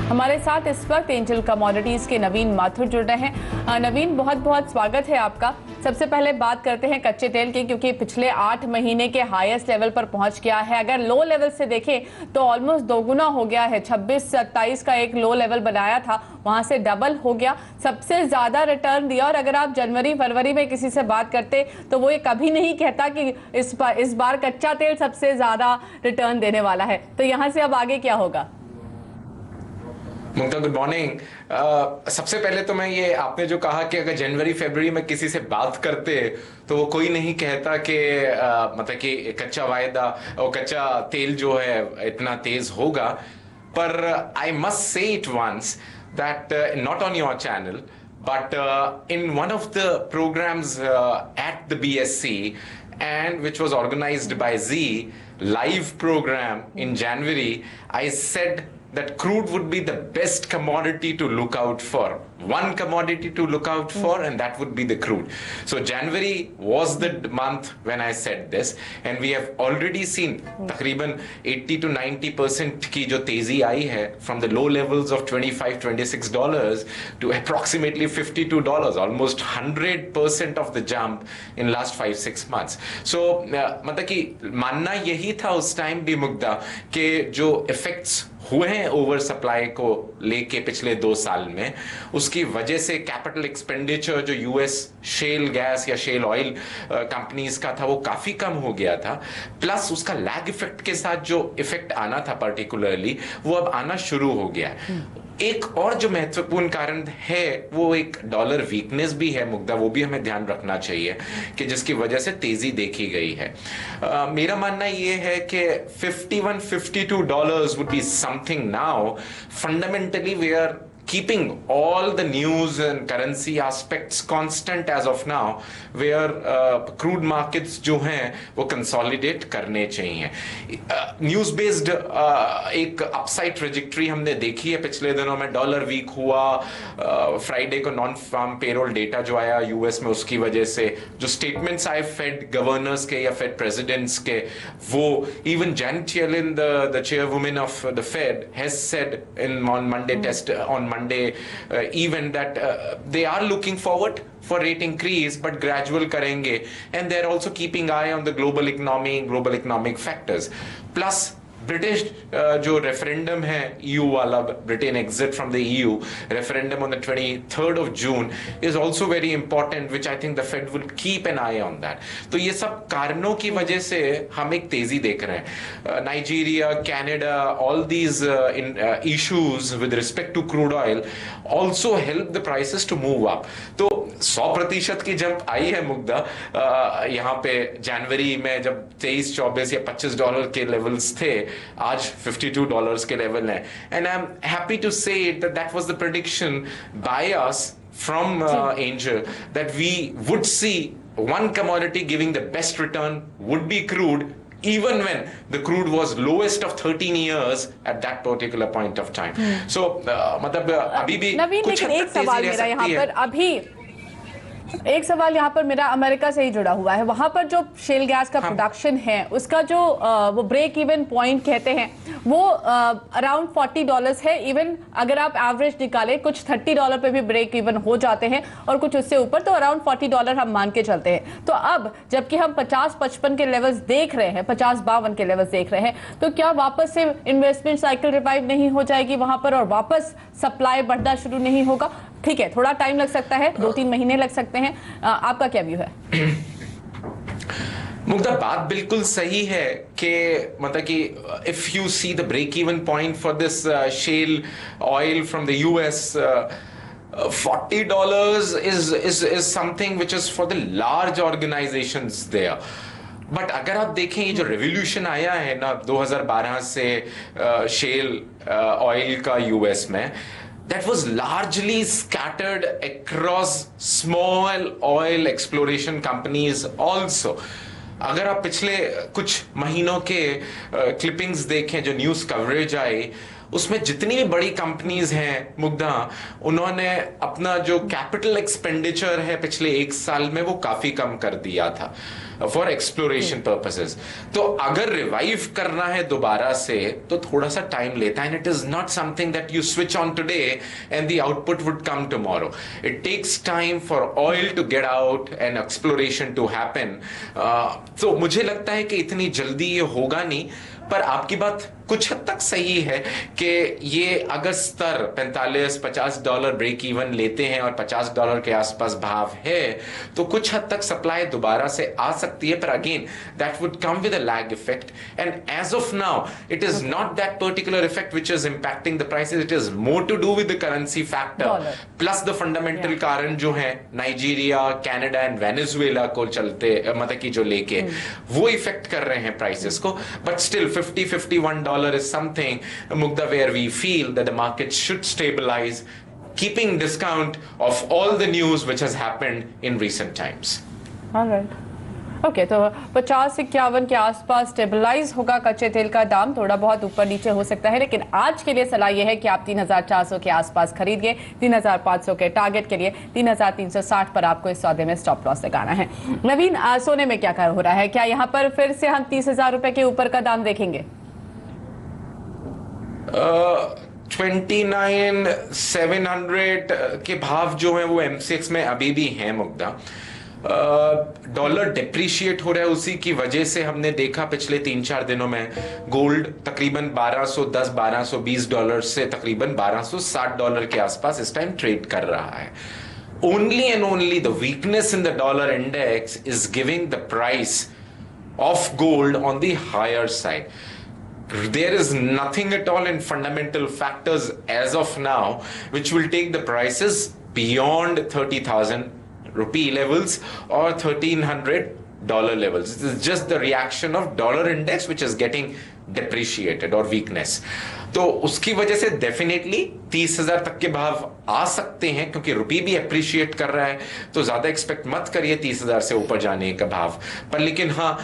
हमारे साथ इस वक्त एंजल कमोडिटीज के नवीन माथुर जुड़ रहे हैं। नवीन, बहुत बहुत स्वागत है आपका। सबसे पहले बात करते हैं कच्चे तेल की, क्योंकि पिछले 8 महीने के हाईएस्ट लेवल पर पहुंच गया है। अगर लो लेवल से देखें तो ऑलमोस्ट दोगुना हो गया है। 26-27 का एक लो लेवल बनाया था, वहां से डबल हो गया, सबसे ज्यादा रिटर्न दिया। और अगर आप जनवरी फरवरी में किसी से बात करते तो वो ये कभी नहीं कहता कि इस बार कच्चा तेल सबसे ज्यादा रिटर्न देने वाला है। तो यहाँ से अब आगे क्या होगा? मुक्ता, गुड मॉर्निंग। सबसे पहले तो मैं ये, आपने जो कहा कि अगर जनवरी फरवरी में किसी से बात करते तो वो कोई नहीं कहता कि मतलब कि कच्चा वायदा और कच्चा तेल जो है इतना तेज होगा। पर I must say it once that not on your channel but in one of the programs at the BSC, and which was organized by Z live program in January, I said that crude would be the best commodity to look out for. One commodity to look out for, and that would be the crude. So January was the month when I said this, and we have already seen तकरीबन 80 to 90% की जो तेजी आई है from the low levels of $25-26 to approximately $52, almost 100% of the jump in last 5-6 months. So मतलब कि मानना यही था उस टाइम भी मुग्धा कि जो इफेक्ट्स हुए हैं ओवर सप्लाई को लेके पिछले 2 साल में, उसकी वजह से कैपिटल एक्सपेंडिचर जो यूएस शेल गैस या शेल ऑयल कंपनीज का था वो काफी कम हो गया था। प्लस उसका लैग इफेक्ट के साथ जो इफेक्ट आना था पर्टिकुलरली, वो अब आना शुरू हो गया है। एक और जो महत्वपूर्ण कारण है वो एक डॉलर वीकनेस भी है मुग्धा, वो भी हमें ध्यान रखना चाहिए कि जिसकी वजह से तेजी देखी गई है। मेरा मानना ये है कि $51-52 would be something now. Fundamentally we are keeping all the news and currency aspects constant as of now, where crude markets जो हैं वो consolidate करने चाहिए। न्यूज बेस्ड एक अपसाइड ट्रेजेक्ट्री हमने देखी है पिछले दिनों में। डॉलर वीक हुआ, फ्राइडे को नॉन फार्म पेरोल डेटा जो आया यूएस में, उसकी वजह से जो स्टेटमेंट्स आए फेड गवर्नर्स के या फेड प्रेसिडेंट्स के, वो even Janet Yellen the chairwoman of the Fed has said in on Monday test on Monday even that they are looking forward for rate increase but gradual करेंगे, and they're also keeping eye on the global economy, global economic factors. Plus British जो referendum है EU वाला, Britain exit from the EU referendum on the 23rd of June is also very important, which I think the Fed will keep an eye on that. तो ये सब कारणों की वजह से हम एक तेजी देख रहे हैं। Nigeria, Canada, all these issues with respect to crude oil also help the prices to move up. तो 100% की जंप आई है मुग्धा यहाँ पे जनवरी में, जब 23-24 या $25 के लेवल्स थे, आज $52 के लेवल है। And I am happy to say that that was the prediction by us from Angel that we would see one commodity giving the best return would be crude, even when the crude was lowest of 13 years at that particular point of time. So मतलब अभी भी नवीन, लेकिन एक सवाल मेरा यहाँ पर एक सवाल यहाँ पर मेरा अमेरिका से ही जुड़ा हुआ है। वहां पर जो शेल गैस का प्रोडक्शन है, उसका जो वो ब्रेक इवन पॉइंट कहते हैं, वो अराउंड $40 है। इवन अगर आप एवरेज निकालें, कुछ $30 पे भी ब्रेक इवन हो जाते हैं और कुछ उससे ऊपर, तो अराउंड $40 हम मान के चलते हैं। तो अब जबकि हम 50-55 के लेवल्स देख रहे हैं, 50-52 के लेवल्स देख रहे हैं, तो क्या वापस से इन्वेस्टमेंट साइकिल रिवाइव नहीं हो जाएगी वहां पर और वापस सप्लाई बढ़ना शुरू नहीं होगा? ठीक है, थोड़ा टाइम लग सकता है, 2-3 महीने लग सकते हैं। आपका क्या व्यू है? मुग्धा, बात बिल्कुल सही है कि मतलब कि if you see the break even point for this shale oil from the US, $40 is something which is for the large organizations there. But अगर आप देखें ये जो रेवोल्यूशन आया है ना 2012 से शेल ऑयल का यूएस में, that was largely scattered across small oil exploration companies also. अगर आप पिछले कुछ महीनों के क्लिपिंग्स देखें, जो न्यूज कवरेज आई, उसमें जितनी भी बड़ी कंपनीज हैं मुग्धा, उन्होंने अपना जो कैपिटल एक्सपेंडिचर है पिछले 1 साल में वो काफी कम कर दिया था फॉर एक्सप्लोरेशन पर्पसेस। तो अगर रिवाइव करना है दोबारा से तो थोड़ा सा टाइम लेता है, and it is not something that you switch on today and the output would come tomorrow. It takes time for oil to get out and exploration to happen. तो मुझे लगता है कि इतनी जल्दी ये होगा नहीं, पर आपकी बात कुछ हद तक सही है कि ये अगर स्तर $45-50 ब्रेक इवन लेते हैं और $50 के आसपास भाव है तो कुछ हद तक सप्लाई दोबारा से आ सकती है, पर again that would come with a lag effect, and as of now it is not that particular effect which is impacting the prices, it is more to do with the currency factor plus the fundamental कारण जो है Nigeria, Canada and Venezuela को चलते मतलब कि जो लेके वो इफेक्ट कर रहे हैं प्राइसेस को। But still $50-51 is something, Mugdha, where we feel that the market should stabilize, keeping discount of all the news which has happened in recent times. All right. Okay, तो 50-51 के आसपास स्टेबलाइज होगा कच्चे तेल का दाम, थोड़ा बहुत ऊपर नीचे हो सकता है, लेकिन आज के लिए सलाह यह है कि आप 3,400 के आसपास खरीदिए। 3,500 के टारगेट के लिए 3,360 पर आपको इस सौदे में स्टॉप लॉस लगाना है। नवीन, सोने में क्या हो रहा है? क्या यहाँ पर फिर से हम 30,000 रुपए के ऊपर का दाम देखेंगे? 29,700 के भाव जो है वो MCX में अभी भी हैं मुग्धा। डॉलर डिप्रिशिएट हो रहा है, उसी की वजह से हमने देखा पिछले 3-4 दिनों में गोल्ड तकरीबन $1,210-1,220 से तकरीबन $1,260 के आसपास इस टाइम ट्रेड कर रहा है। Only and only the weakness in the dollar index is giving the price of gold on the higher side. There is nothing at all in fundamental factors as of now which will take the prices beyond 30,000 rupee levels or $1,300 levels. It is just the reaction of dollar index which is getting depreciated or weakness. तो उसकी वजह से definitely 30,000 तक के भाव आ सकते हैं, क्योंकि रुपी भी अप्रिशिएट कर रहा है, तो ज्यादा एक्सपेक्ट मत करिए 30,000 से ऊपर जाने का भाव पर। लेकिन हाँ,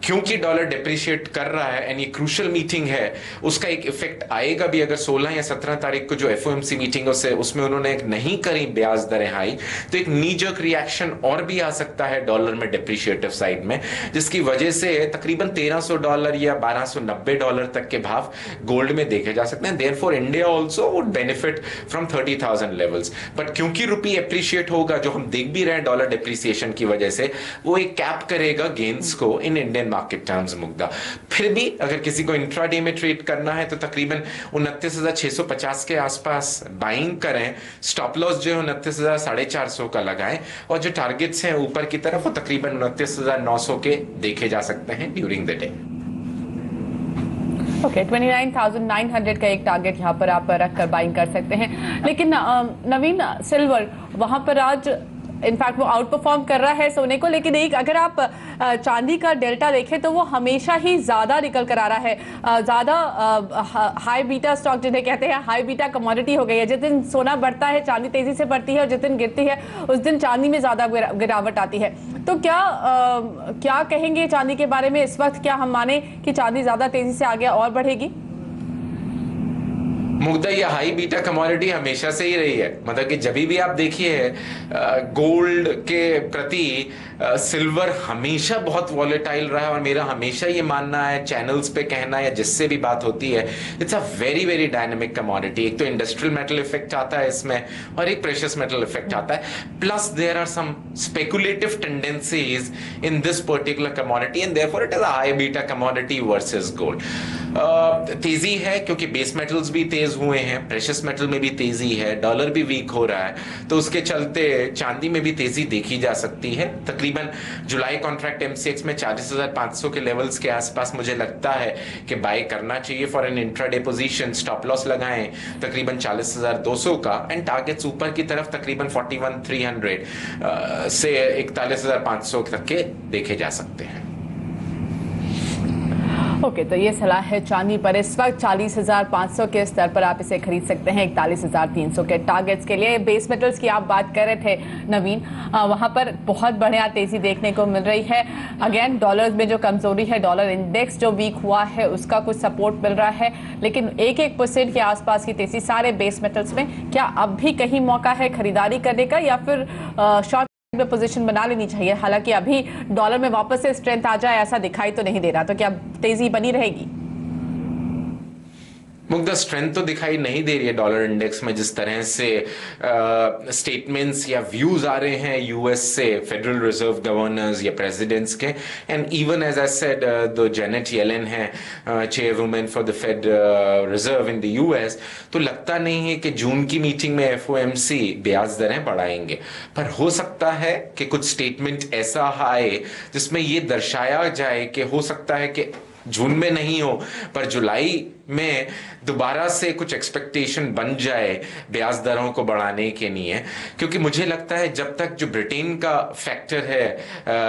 क्योंकि डॉलर डिप्रिशिएट कर रहा है एंड ये क्रूशियल मीटिंग है, उसका एक इफेक्ट आएगा भी। अगर 16 या 17 तारीख को जो FOMC मीटिंग उसमें उन्होंने नहीं करी ब्याज दरें हाई, तो एक नी जर्क रिएक्शन और भी आ सकता है डॉलर में डिप्रिशिएटिव साइड में, जिसकी वजह से तकरीबन $1,300 या $1,290 तक के भाव गोल्ड में देखे जा सकते हैं। Therefore India also would benefit from 30,000 levels. But क्योंकि रुपी अप्रिशिएट होगा, जो हम देख भी रहे हैं डॉलर डिप्रिसिएशन की वजह से, वो एक कैप करेगा गेन्स को in Indian market terms Mugdha. फिर भी अगर किसी को इंट्राडे में ट्रेड करना है तो तकरीबन 29,650 के आसपास बाइंग करें। स्टॉप लॉस जो है 29,450 का लगाएं, और जो टारगेट्स हैं ऊपर की तरफ वो तकरीबन 29,900 के देखे जा सकते हैं ड्यूरिंग द डे। ओके, 29,900 का एक टारगेट यहाँ पर आप रखकर बाइंग कर सकते हैं। लेकिन नवीन, सिल्वर वहां पर आज इनफैक्ट वो आउट परफॉर्म कर रहा है सोने को, लेकिन एक अगर आप चांदी का डेल्टा देखें तो वो हमेशा ही ज्यादा निकल कर आ रहा है। ज्यादा हाई बीटा स्टॉक जिन्हें कहते हैं, हाई बीटा कमोडिटी हो गई है। जिस दिन सोना बढ़ता है चांदी तेजी से बढ़ती है, और जिस दिन गिरती है उस दिन चांदी में ज्यादा गिरावट आती है। तो क्या कहेंगे चांदी के बारे में इस वक्त? क्या हम माने कि चांदी ज्यादा तेजी से आगे और बढ़ेगी? मुग्धा, ये हाई बीटा कमोडिटी हमेशा से ही रही है। मतलब कि जब भी आप देखिए गोल्ड के प्रति सिल्वर हमेशा बहुत वॉलेटाइल रहा है, और मेरा हमेशा ये मानना है, चैनल्स पे कहना या जिससे भी बात होती है, it's a very very dynamic commodity. एक तो इंडस्ट्रियल मेटल इफेक्ट आता है इसमें, और एक प्रेशियस मेटल इफेक्ट आता है, plus there are some speculative tendencies in this particular commodity, and therefore it is a high beta commodity versus gold. तेजी है क्योंकि बेस मेटल्स भी तेज हुए हैं, प्रेशियस मेटल में भी तेजी है, डॉलर भी वीक हो रहा है, तो उसके चलते चांदी में भी तेजी देखी जा सकती है। तकरीबन जुलाई कॉन्ट्रैक्ट MCX में 40,500 के लेवल्स के आसपास मुझे लगता है कि बाय करना चाहिए for an intraday position. Stop loss लगाएं तकरीबन 40,200 का, एंड टारगेट्स ऊपर की तरफ तकरीबन 41,300 से 41,500 तक के देखे जा सकते हैं। ओके, तो ये सलाह है चांदी पर इस वक्त 40,500 के स्तर पर आप इसे खरीद सकते हैं 41,300 के टारगेट्स के लिए। बेस मेटल्स की आप बात कर रहे थे नवीन, वहां पर बहुत बढ़िया तेजी देखने को मिल रही है। अगेन डॉलर में जो कमजोरी है, डॉलर इंडेक्स जो वीक हुआ है उसका कुछ सपोर्ट मिल रहा है, लेकिन 1% के आसपास की तेजी सारे बेस मेटल्स में। क्या अब भी कहीं मौका है खरीदारी करने का, या फिर शॉर्ट में पोजीशन बना लेनी चाहिए? हालांकि अभी डॉलर में वापस से स्ट्रेंथ आ जाए ऐसा दिखाई तो नहीं दे रहा, तो क्या तेजी बनी रहेगी? मुग्धा, स्ट्रेंथ तो दिखाई नहीं दे रही है डॉलर इंडेक्स में। जिस तरह से स्टेटमेंट्स या व्यूज आ रहे हैं यूएस से, फेडरल रिजर्व गवर्नर्स या प्रेसिडेंट्स के, and even as I said the Janet Yellen है chairwoman for the Fed reserve in the US, तो लगता नहीं है कि जून की मीटिंग में एफओएमसी ब्याज दरें बढ़ाएंगे। पर हो सकता है कि कुछ स्टेटमेंट ऐसा आए जिसमें ये दर्शाया जाए कि हो सकता है कि जून में नहीं हो पर जुलाई में दोबारा से कुछ एक्सपेक्टेशन बन जाए ब्याज दरों को बढ़ाने के लिए। क्योंकि मुझे लगता है जब तक जो ब्रिटेन का फैक्टर है,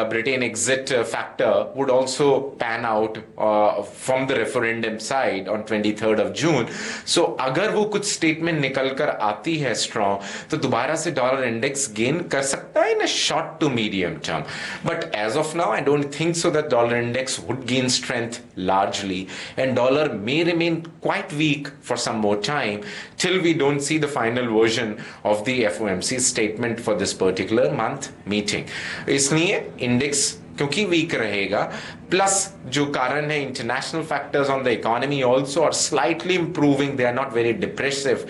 Britain exit factor would also pan out from the referendum side on 23rd of June। सो अगर वो कुछ स्टेटमेंट निकल कर आती है स्ट्रॉन्ग, तो दोबारा से डॉलर इंडेक्स गेन कर सकता है in a short to medium term. But as of now I don't think so that dollar index would gain strength largely, and dollar may remain quite weak for some more time till we don't see the final version of the FOMC statement for this particular month meeting। इसलिए index क्योंकि weak रहेगा, plus जो कारण है international factors on the economy also are slightly improving, they are not very depressive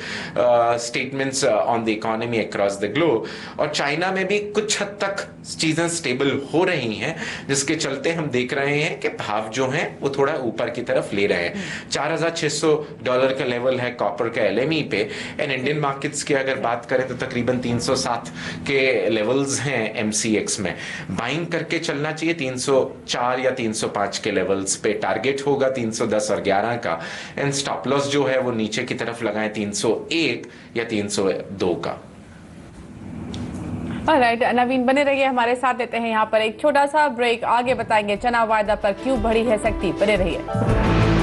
statements on the economy across the globe. और China में भी कुछ हद तक चीजें स्टेबल हो रही हैं, जिसके चलते हम देख रहे हैं कि भाव जो हैं वो थोड़ा ऊपर की तरफ ले रहे हैं। $4,600 का लेवल है कॉपर का LME पे, एंड इंडियन मार्केट्स की अगर बात करें तो तकरीबन 307 के लेवल्स हैं MCX में। बाइंग करके चलना चाहिए 304 या 305 के लेवल्स पे। टारगेट होगा 310 और 11 का, एंड स्टॉप लॉस जो है वो नीचे की तरफ लगाएं 301 या 302 का। ऑलराइट, नवीन बने रहिए हमारे साथ। देते हैं यहाँ पर एक छोटा सा ब्रेक, आगे बताएंगे चना वायदा पर क्यों बढ़ी है सख्ती। बने रहिए।